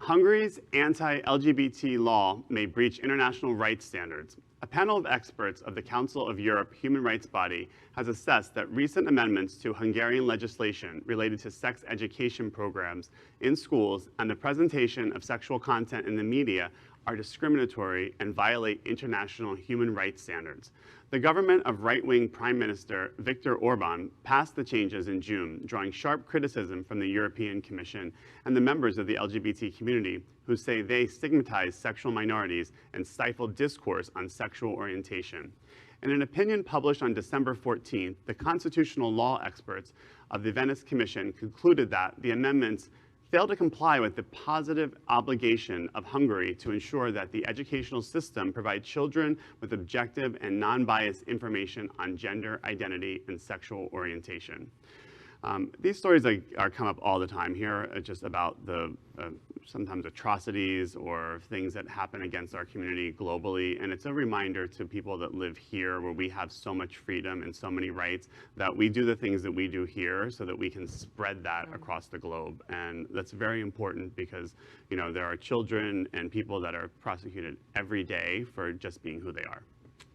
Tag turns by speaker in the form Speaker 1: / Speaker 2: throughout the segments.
Speaker 1: Hungary's anti-LGBT law may breach international rights standards. A panel of experts of the Council of Europe human rights body has assessed that recent amendments to Hungarian legislation related to sex education programs in schools and the presentation of sexual content in the media are discriminatory and violate international human rights standards. The government of right-wing Prime Minister Viktor Orban passed the changes in June, drawing sharp criticism from the European Commission and the members of the LGBT community who say they stigmatize sexual minorities and stifle discourse on sexual orientation. In an opinion published on December 14th, the constitutional law experts of the Venice Commission concluded that the amendments fail to comply with the positive obligation of Hungary to ensure that the educational system provides children with objective and non-biased information on gender identity and sexual orientation. These stories are come up all the time here, just about the sometimes atrocities or things that happen against our community globally. And it's a reminder to people that live here where we have so much freedom and so many rights that we do the things that we do here so that we can spread that across the globe. And that's very important because, you know, there are children and people that are prosecuted every day for just being who they are.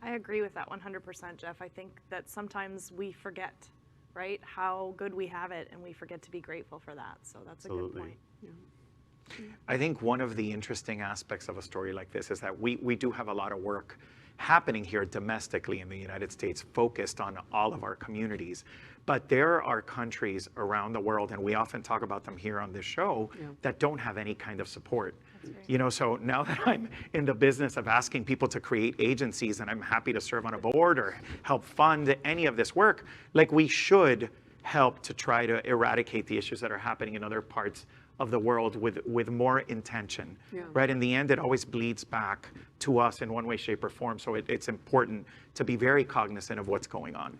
Speaker 2: I agree with that 100%, Jeff. I think that sometimes we forget, right, how good we have it, and we forget to be grateful for that. So that's
Speaker 1: Absolutely.
Speaker 2: A good point. Yeah.
Speaker 3: I think one of the interesting aspects of a story like this is that we do have a lot of work happening here domestically in the United States focused on all of our communities. But there are countries around the world, and we often talk about them here on this show, that don't have any kind of support. You know, so now that I'm in the business of asking people to create agencies, and I'm happy to serve on a board or help fund any of this work, like we should help to try to eradicate the issues that are happening in other parts of the world with more intention, right? In the end, it always bleeds back to us in one way, shape, or form. So it's important to be very cognizant of what's going on.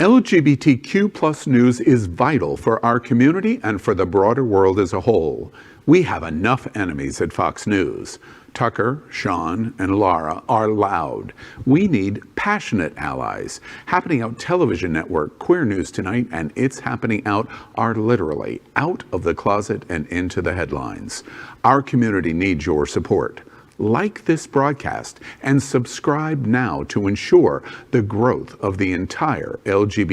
Speaker 4: LGBTQ plus news is vital for our community and for the broader world as a whole. We have enough enemies at Fox News. Tucker, Sean, and Laura are loud. We need passionate allies. Happening Out television network, Queer News Tonight, and It's Happening Out are literally out of the closet and into the headlines. Our community needs your support. Like this broadcast and subscribe now to ensure the growth of the entire LGBT